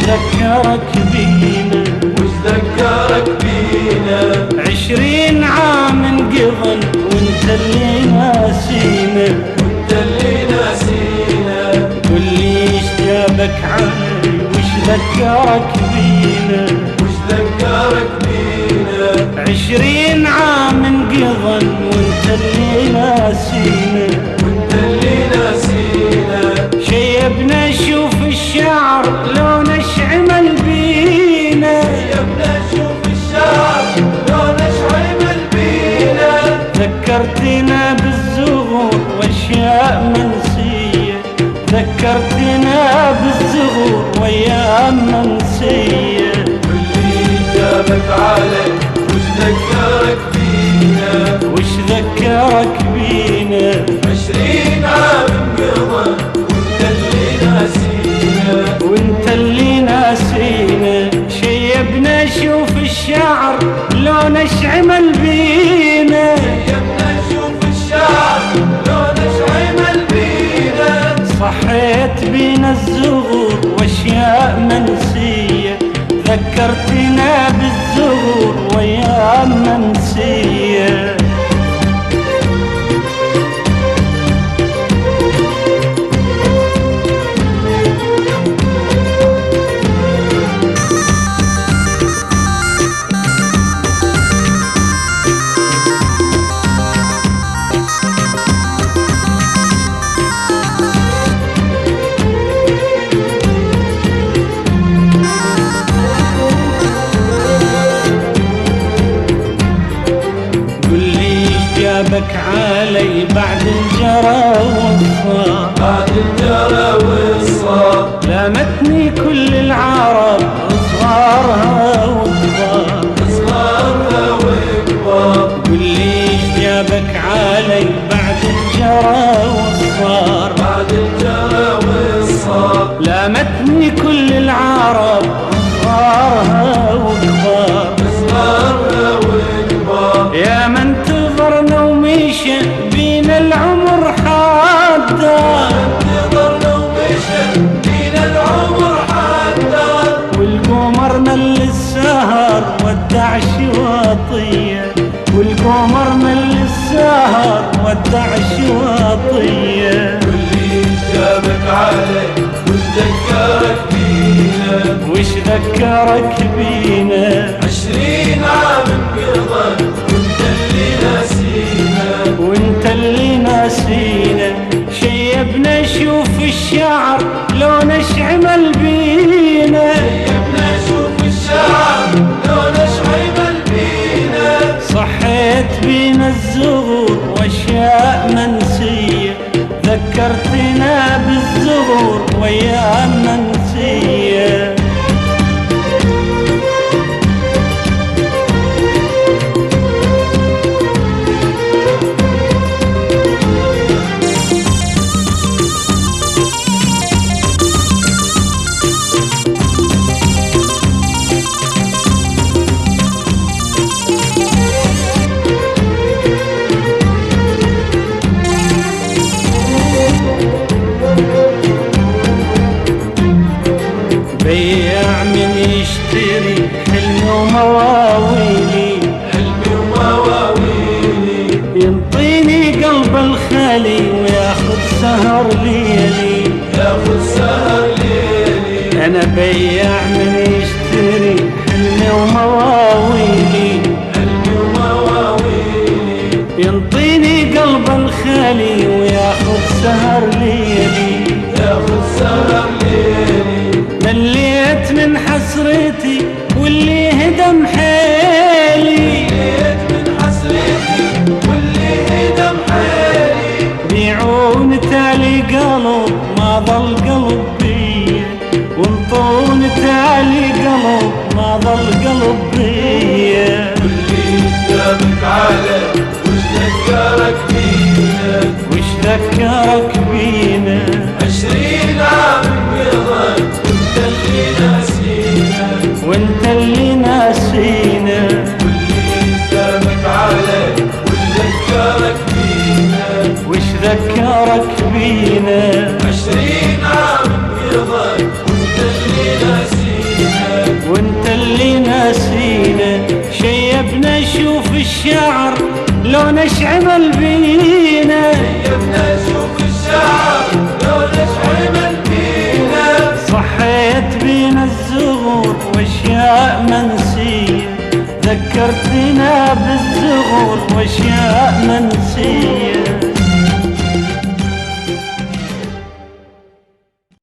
ذكرك بينا؟ وش ذكرك بينا؟ 20 عام انقضن وانت اللي ناسينا، وانت اللي ناسينا. قل لي ايش جابك علي وش ذكرك بينا؟ وش ذكرك بينا؟ 20 عام انقضن وانت اللي ناسينا، وانت اللي ناسينا. شيبنا شوف الشعر لون اشعمل بينا، شيبنا شوف الشعر لون اشعمل بينا. ذكرتنا بالزغور واشياء منسية، ذكرتنا بالزغور وايام منسية. واللي جابك علي وش ذكرك بينا؟ وش ذكرك بينا؟ 20 عام انقضى وانت اللي ناسينا، وانت اللي ناسينا. شيبنا شوف الشعر لون اشعمل بينا، شيبنا شوف الشعر لون اشعمل بينا. صحيت بينا الزغور واشياء منسية، ذكرتنا بالزغور وايام منسية. جابك علي بعد الجرى والصار، بعد الجرى والصار. لامتني كل العرب صغارها وكبار، صغارها وكبار. قل لي ايش جابك علي بعد الجرى والصار، بعد الجرى والصار. لامتني كل العرب صغارها وكبار، صغارها وكبار. يا من انتظرنا ومشى بينا العمر حدار، انتظرنا ومشى بينا العمر حدار. والقمر مل السهر ودع شواطية، والقمر مل السهر ودع شواطية. واللي جابك علي وش ذكرك بينا؟ وش ذكرك بينا؟ 20 عام انقضى وانت اللي ناسينا، وانت اللي ناسينا. شيبنا شوف الشعر لون اشعمل بينا، شيبنا شوف الشعر لون اشعمل بينا. صحيت بينا الزغور واشياء منسية، ذكرتنا بالزغور وايام منسية. بيع من يشتري حلمي ومواويلي، حلمي ومواويلي. ينطيني قلب الخالي وياخذ سهر ليلي، ياخذ سهر ليلي. بياع من يشتري حلمي ومواويلي، حلمي ومواويلي، ينطيني قلب الخالي وياخذ سهر ليلي، ياخذ سهر ليلي. مليت من حسرتي واللي هدم حيلي، مليت من حسرتي واللي هدم حيلي. بيعون تالي قلب ما ظل قلب بي، وانطون تالي قلب ما ظل قلب بي. واللي قدامك على وش ذكرك بينا، وش ذكرك بينا؟ 20 عام انقضت وانت اللي ناسينا، وانت اللي ناسينا. واللي قدامك على وش ذكرك بينا، وش ذكرك بينا؟ 20 عام انقضت وانت اللي ناسينا، وانت اللي ناسينا. شيبنا شوف الشعر لو نشعمل بينا، يبنا شوف الشعر لو نشعمل بينا. صحيت بينا الزغور واشياء منسية، ذكرتنا بالزغور واشياء منسية.